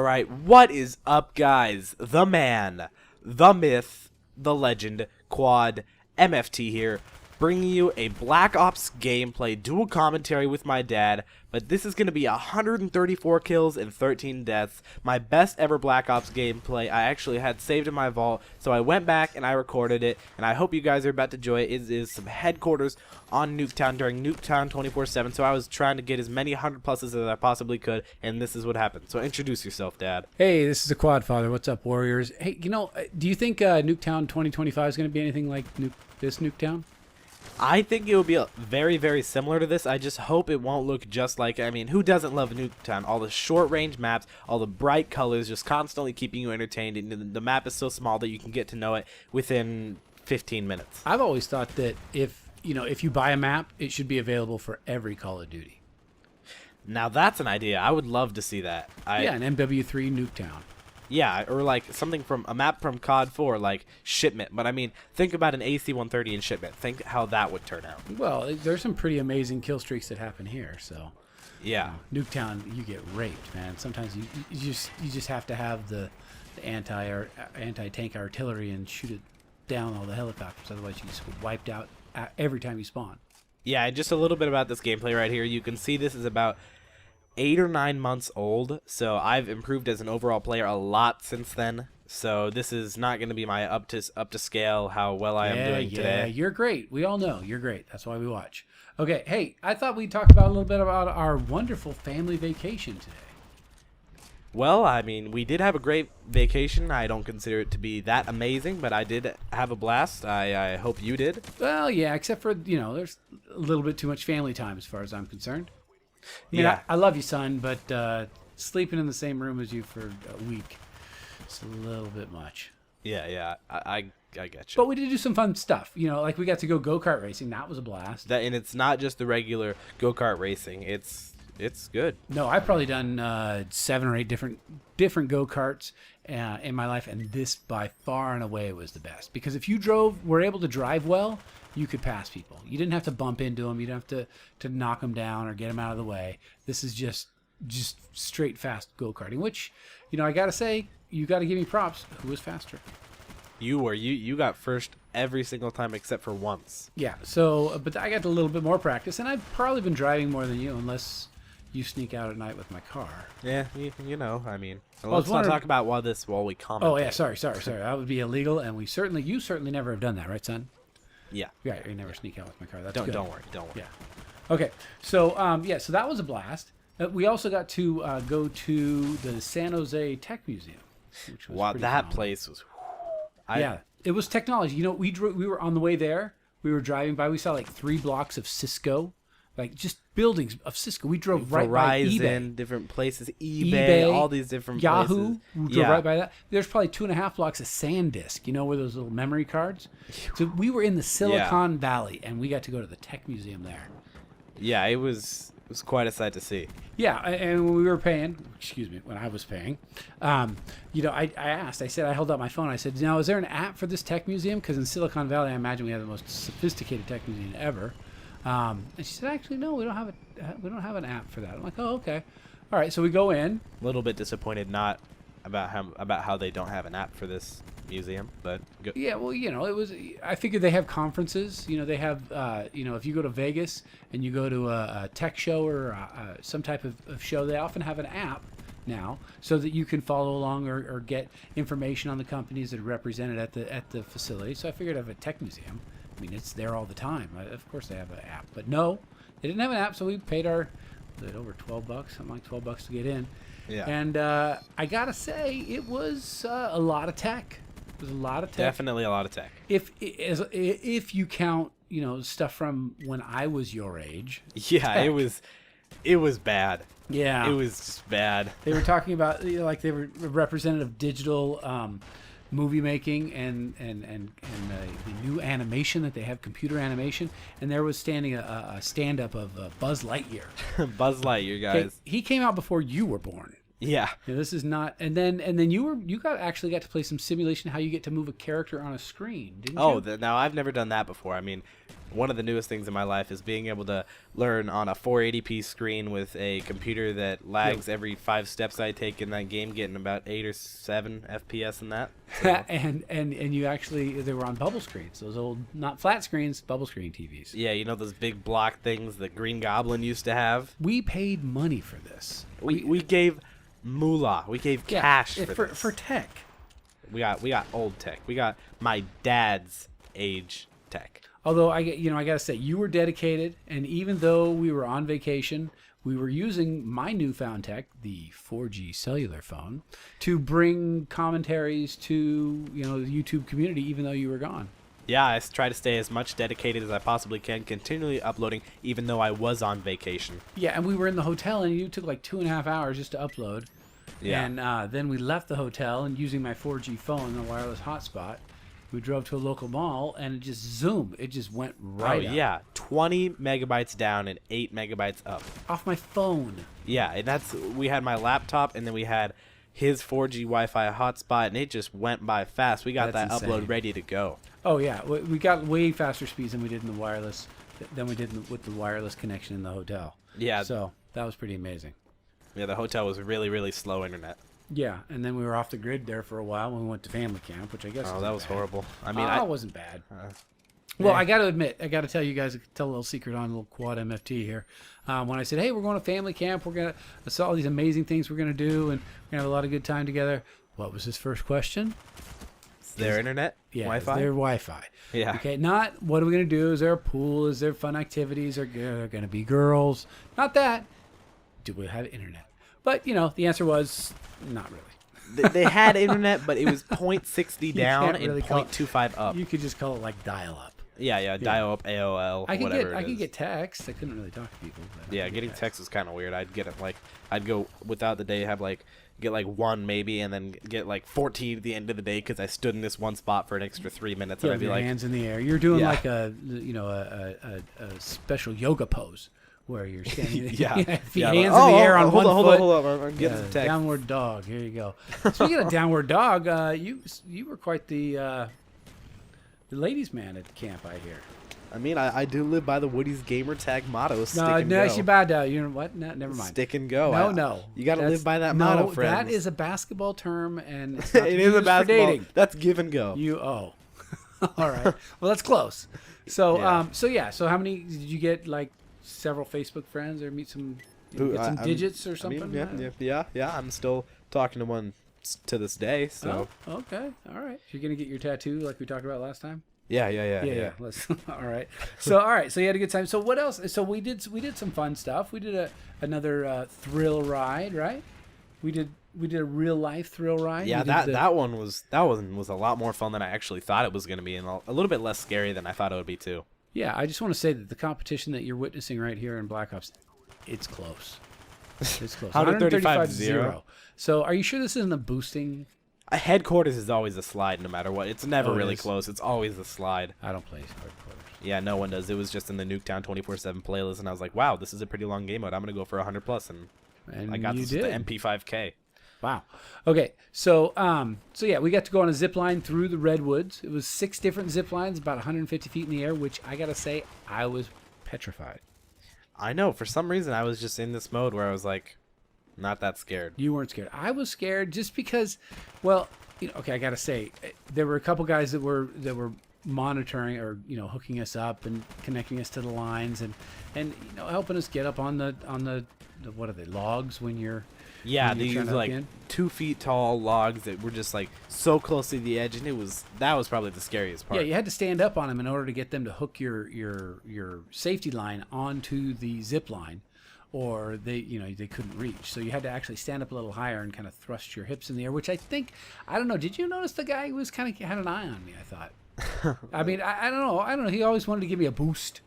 All right, what is up, guys? The man, the myth, the legend, Quad, MFT here, bringing you a Black Ops gameplay dual commentary with my dad, but this is going to be 134 kills and 13 deaths, my best ever Black Ops gameplay I actually had saved in my vault, so I went back and I recorded it, and I hope you guys are about to enjoy it. It is some headquarters on Nuketown during Nuketown 24/7, so I was trying to get as many 100 pluses as I possibly could, and this is what happened. So introduce yourself, Dad. Hey, this is the Quad Father. What's up, Warriors? Hey, do you think Nuketown 2025 is going to be anything like this Nuketown? I think it will be very, very similar to this. I just hope it won't look just like, I mean, who doesn't love Nuketown? All the short-range maps, all the bright colors, just constantly keeping you entertained, and the map is so small that you can get to know it within 15 minutes. I've always thought that if you buy a map, it should be available for every Call of Duty. Now that's an idea. I would love to see that. Yeah, an MW3 Nuketown. Yeah, or like something from a map from COD 4, like Shipment. But I mean, think about an AC-130 in Shipment. Think how that would turn out. Well, there's some pretty amazing kill streaks that happen here. So, yeah, Nuketown, you get raped, man. Sometimes you just have to have the anti-tank artillery and shoot it down all the helicopters. Otherwise, you just get wiped out every time you spawn. Yeah, and just a little bit about this gameplay right here. You can see this is about 8 or 9 months old, so I've improved as an overall player a lot since then. So this is not going to be my up to scale how well I am doing today. Yeah, you're great. We all know you're great. That's why we watch. Okay, hey, I thought we'd talk about a little bit about our wonderful family vacation today. Well, I mean, we did have a great vacation. I don't consider it to be that amazing, but I did have a blast. I hope you did. Well, yeah, except for, there's a little bit too much family time as far as I'm concerned. I mean, Yeah. I love you, son, but sleeping in the same room as you for a week, it's a little bit much. Yeah, I get you. But we did do some fun stuff. Like we got to go go-kart racing. That was a blast. And it's not just the regular go-kart racing. It's good. No, I've probably done 7 or 8 different go-karts in my life, and this by far and away was the best. Because if you were able to drive well, you could pass people. You didn't have to bump into them. You didn't have to knock them down or get them out of the way. This is just straight fast go-karting, which, I got to say, you got to give me props. Who was faster? You got first every single time except for once. Yeah, but I got a little bit more practice, and I've probably been driving more than you, unless you sneak out at night with my car. Yeah, I mean, let's not talk about while we comment. Oh, yeah, sorry. That would be illegal, and you certainly never have done that, right, son? Yeah. Right, you never sneak out with my car. That's good. Don't worry. Yeah. Okay, so so that was a blast. We also got to go to the San Jose Tech Museum, which was wow, pretty that phenomenal. place was. Yeah, it was technology. We were on the way there. We were driving by. We saw like 3 blocks of Cisco, like just buildings of Cisco. We drove right by eBay, different places, eBay, all these different Yahoo. places. We drove right by that. There's probably 2.5 blocks of SanDisk. Where those little memory cards. So we were in the Silicon Valley, and we got to go to the Tech Museum there. Yeah, it was quite a sight to see. Yeah, and when we were paying, when I was paying, I asked, I held out my phone. I said, now, is there an app for this tech museum? Because in Silicon Valley, I imagine we have the most sophisticated tech museum ever. And she said, actually, no, we don't have an app for that. I'm like, oh, okay. All right, so we go in. A little bit disappointed not about how they don't have an app for this museum, but yeah, well, it was. I figured they have conferences. They have. If you go to Vegas and you go to a tech show or some type of show, they often have an app now, so that you can follow along or get information on the companies that are represented at the facility. So I figured of a tech museum, I mean, it's there all the time. Of course, they have an app, but no, they didn't have an app. So we paid over $12, something like $12 to get in. Yeah. And I gotta say, it was a lot of tech. It was a lot of tech. Definitely a lot of tech. If you count, stuff from when I was your age. Yeah, tech. it was bad. Yeah, it was just bad. They were talking about like they were representative of digital movie making and the new animation that they have, computer animation, and there was standing a stand up of Buzz Lightyear. Buzz Lightyear, guys. He came out before you were born. Yeah. You know, this is not. And then you actually got to play some simulation how you get to move a character on a screen, didn't you? Oh, now I've never done that before. I mean, one of the newest things in my life is being able to learn on a 480p screen with a computer that lags every 5 steps I take in that game, getting about 8 or 7 FPS in that. So. and you actually, they were on bubble screens, those old, not flat screens, bubble screen TVs. Yeah, you know those big block things that Green Goblin used to have? We paid money for this. We gave moolah. We gave cash for this. For tech. We got old tech. We got my dad's age tech. Although I gotta say, you were dedicated, and even though we were on vacation, we were using my newfound tech, the 4G cellular phone, to bring commentaries to the YouTube community, even though you were gone. Yeah, I try to stay as much dedicated as I possibly can, continually uploading, even though I was on vacation. Yeah, and we were in the hotel, and you took like 2.5 hours just to upload. Yeah. And then we left the hotel, and using my 4G phone, the wireless hotspot, we drove to a local mall, and it just zoomed. It just went right up. Yeah, 20 megabytes down and 8 megabytes up. Off my phone. Yeah, and we had my laptop, and then we had his 4G Wi-Fi hotspot, and it just went by fast. We got That's that insane. upload ready to go. Oh yeah, we got way faster speeds than we did in the wireless, with the wireless connection in the hotel. Yeah. So that was pretty amazing. Yeah, the hotel was really, really slow internet. Yeah, and then we were off the grid there for a while when we went to family camp, which I guess. Oh, that was horrible. I mean, it wasn't bad. Well, I got to admit, I got to tell you guys, tell a little secret on a little quad MFT here. When I said, hey, we're going to family camp, I saw all these amazing things we're going to do, and we're going to have a lot of good time together. What was his first question? Is their internet? Yeah, Wi-Fi? their Wi-Fi. Yeah. Okay, not what are we going to do? Is there a pool? Is there fun activities? Are there going to be girls? Not that. Do we have internet? But, the answer was not really. They had internet, but it was 0.60 down can't and really call it- 0.25 up. You could just call it like dial-up. Yeah, dial up AOL, I whatever could get text. I couldn't really talk to people. But Yeah, getting text was kind of weird. I'd go without the day, get like 1 maybe, and then get like 14 at the end of the day because I stood in this one spot for an extra 3 minutes, and Yeah, I'd be your like, hands in the air. You're doing Yeah. like a special yoga pose where you're standing. yeah, hands yeah, in the air on hold one on, foot. hold on, I'm getting Yeah, some text. downward dog. Here you go. Speaking of downward dog, you were quite the ladies' man at camp, I hear. I mean, I do live by the Woody's gamer tag motto: stick and No, go. she bad. You know what? No, never mind. Stick and go. No. You got to That's- live by that motto, No, friends. that is a basketball term, and it's not it to be is a used for basketball. dating. That's give and go. All right. Well, that's close. So, Yeah. So how many did you get? Like several Facebook friends, or meet some, get some digits or something? I mean, yeah. I'm still talking to one to this day. So Oh, okay. All right. You're gonna get your tattoo like we talked about last time. yeah. Let's. All right. So you had a good time. So what else? So we did some fun stuff. We did another thrill ride, right? We did a real life thrill ride. Yeah, We did that one was a lot more fun than I actually thought it was going to be, and a little bit less scary than I thought it would be too. Yeah, I just want to say that the competition that you're witnessing right here in Black Ops, it's close. It's close. 135-0. So are you sure this isn't a boosting? Headquarters is always a slide, no matter what. It's never Oh, it really is. close. It's always a slide. I don't play headquarters. Yeah, no one does. It was just in the Nuketown 24/7 playlist, and I was like, wow, this is a pretty long game mode. I'm gonna go for 100 plus, and And I got you this did. with the MP5K. Wow. Okay. So yeah, we got to go on a zip line through the redwoods. It was 6 different zip lines, about 150 feet in the air, which I gotta say, I was petrified. I know. For some reason, I was just in this mode where I was like, not that scared. You weren't scared. I was scared just because, well, okay, I gotta say, there were a couple guys that were monitoring or hooking us up and connecting us to the lines and helping us get up on the what are they, logs when you're Yeah, when they you're trying used to like hook in? 2 feet tall logs that were just like so close to the edge, and that was probably the scariest part. Yeah, you had to stand up on them in order to get them to hook your safety line onto the zip line, or they couldn't reach. So you had to actually stand up a little higher and kind of thrust your hips in the air, which I don't know. Did you notice the guy was kind of had an eye on me? I thought. I mean, I don't know. He always wanted to give me a boost.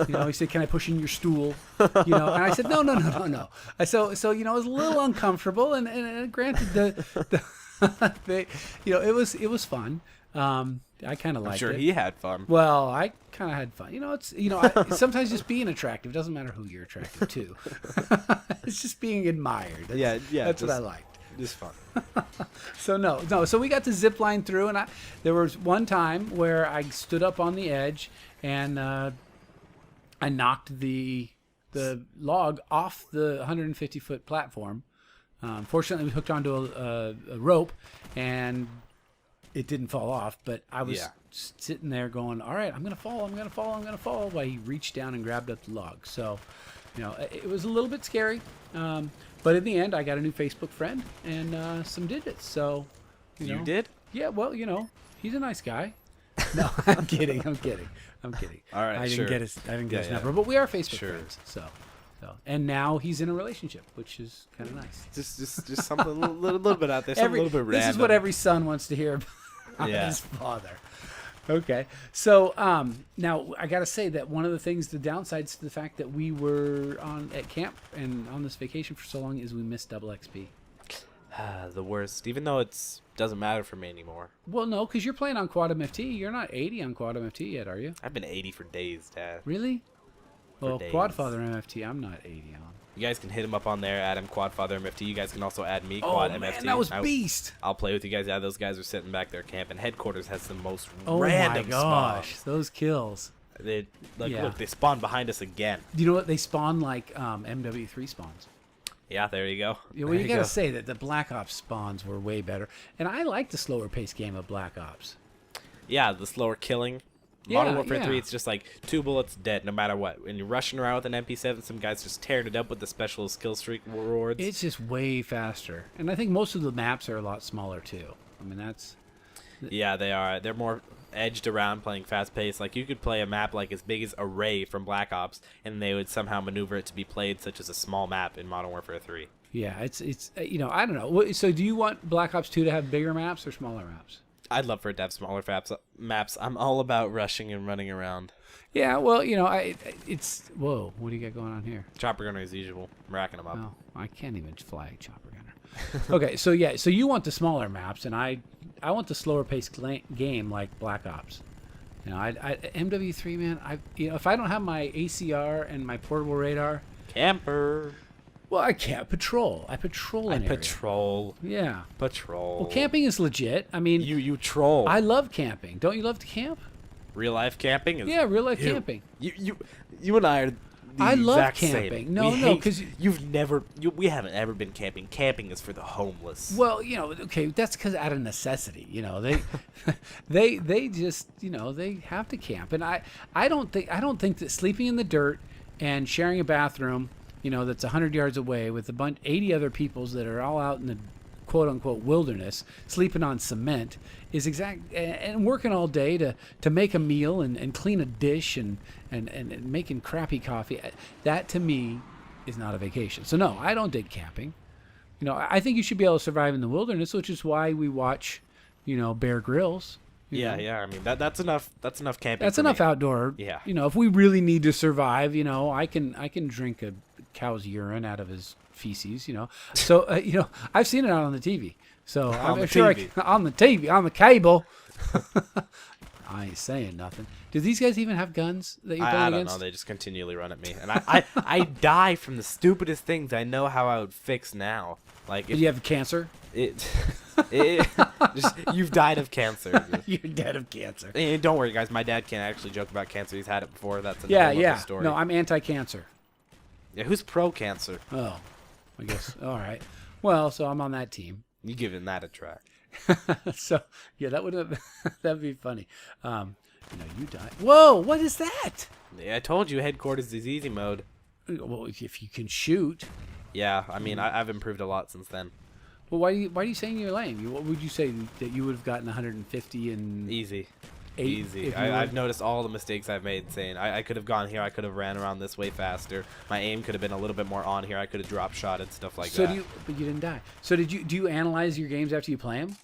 He said, "Can I push in your stool?" And I said, "No." So it was a little uncomfortable, and granted, it was fun. I kind of I'm liked sure it. he had fun. Well, I kind of had fun. Sometimes just being attractive doesn't matter who you're attracted to. It's just being admired. Yeah, That's what I liked. Just fun. So no. So we got to zip line through, and there was one time where I stood up on the edge and I knocked the log off the 150-foot platform. Fortunately, we hooked onto a rope, and it didn't fall off. But I was sitting there going, "All right, I'm gonna fall, while he reached down and grabbed up the log. So, it was a little bit scary. But in the end, I got a new Facebook friend and some digits. So, you did? Yeah. Well, he's a nice guy. No, I'm kidding. I'm kidding. All right, I didn't get his number, but we are Facebook friends. So, and now he's in a relationship, which is kind of nice. Just something a little bit out there, something a little bit random. This is what every son wants to hear about Yeah. his father. Okay, so now I got to say that one of the downsides to the fact that we were at camp and on this vacation for so long is we missed double XP. The worst, even though it doesn't matter for me anymore. Well, no, because you're playing on Quad MFT. You're not 80 on Quad MFT yet, are you? I've been 80 for days, Dad. Really? Well, days. Quadfather MFT, I'm not 80 on. You guys can hit him up on there, add him Quadfather MFT. You guys can also add me, Quad MFT. Man, that was beast. I'll play with you guys. Yeah, those guys are sitting back there camping. Headquarters has the most Oh random my gosh, spawns. those kills. Look, they spawn behind us again. You know what? They spawn like MW3 spawns. Yeah, there you go. Yeah, well, you got to say that the Black Ops spawns were way better. And I like the slower paced game of Black Ops. Yeah, the slower killing. Modern Warfare 3, it's just like 2 bullets, dead, no matter what. When you're rushing around with an MP7, some guys just tearing it up with the special skill streak rewards. It's just way faster. And I think most of the maps are a lot smaller, too. I mean, that's... Yeah, they are. They're more edged around, playing fast-paced. Like, you could play a map like as big as Array from Black Ops, and they would somehow maneuver it to be played such as a small map in Modern Warfare 3. Yeah, it's I don't know. So do you want Black Ops 2 to have bigger maps or smaller maps? I'd love for it to have smaller maps. I'm all about rushing and running around. Yeah, well, it's... Whoa, what do you got going on here? Chopper gunner as usual. I'm racking them up. Oh, I can't even fly a chopper gunner. Okay, so you want the smaller maps, and I want the slower paced game like Black Ops. MW3, man, if I don't have my ACR and my portable radar... Camper. Well, I can't patrol. I patrol an area. Patrol. Yeah. Patrol. Well, camping is legit. I mean... You troll. I love camping. Don't you love to camp? Real life camping is... Yeah, real life camping. You and I are the I love exact camping. same. No, because we haven't ever been camping. Camping is for the homeless. Well, okay, that's because out of necessity. They just they have to camp, and I don't think that sleeping in the dirt and sharing a bathroom, that's 100 yards away with 80 other peoples that are all out in the quote unquote wilderness sleeping on cement is and working all day to make a meal and clean a dish and making crappy coffee. That to me is not a vacation. So no, I don't dig camping. I think you should be able to survive in the wilderness, which is why we watch Bear Grylls. Yeah. I mean that's enough camping. That's enough outdoor. Yeah. If we really need to survive, I can drink a cow's urine out of his feces. So I've seen it out on the TV. So I'm sure on the TV, on the cable. I ain't saying nothing. Do these guys even have guns that you're playing against? I don't know. They just continually run at me, and I die from the stupidest things. I know how I would fix now. Like, do you have cancer? You've died of cancer. You're dead of cancer. And don't worry, guys. My dad can't actually joke about cancer. He's had it before. That's another story. No, I'm anti-cancer. Yeah, who's pro-cancer? Oh, I guess. All right. Well, so I'm on that team. You giving that a try? So yeah, that'd be funny. You die. Whoa, what is that? Yeah, I told you, headquarters is easy mode. Well, if you can shoot. Yeah, I mean, I've improved a lot since then. Well, why are you saying you're lame? What would you say that you would have gotten 150 and easy? 8 Easy. I've noticed all the mistakes I've made. Saying I could have gone here. I could have ran around this way faster. My aim could have been a little bit more on here. I could have drop shot and stuff like that. But you didn't die. So do you analyze your games after you play them?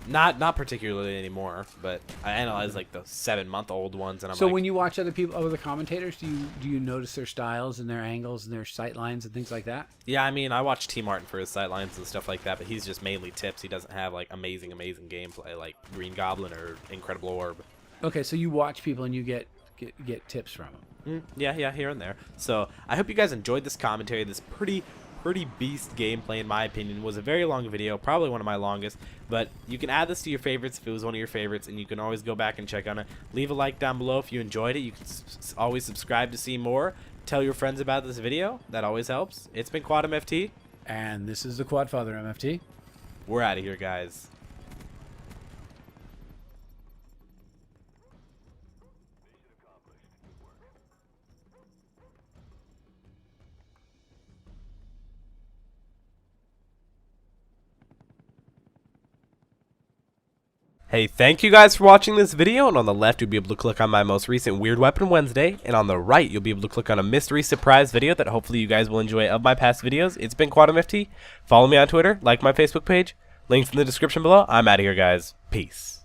Not particularly anymore, but I analyze like the 7-month-old ones, and I'm So like, when you watch other commentators, do you notice their styles and their angles and their sight lines and things like that? yeah, I mean, I watch T Martin for his sightlines and stuff like that, but he's just mainly tips. He doesn't have like amazing gameplay like Green Goblin or Incredible Orb. Okay, so you watch people and you get tips from them. Yeah, here and there. So I hope you guys enjoyed this commentary. This pretty beast gameplay, in my opinion. Was a very long video, probably one of my longest, but you can add this to your favorites if it was one of your favorites, and you can always go back and check on it. Leave a like down below if you enjoyed it. You can always subscribe to see more. Tell your friends about this video. That always helps. It's been Quad MFT, And this is the Quadfather MFT. we're out of here, guys. Hey, thank you guys for watching this video, and on the left you'll be able to click on my most recent Weird Weapon Wednesday, and on the right you'll be able to click on a mystery surprise video that hopefully you guys will enjoy of my past videos. It's been Quad MFT. Follow me on Twitter, like my Facebook page, links in the description below. I'm out of here, guys. Peace.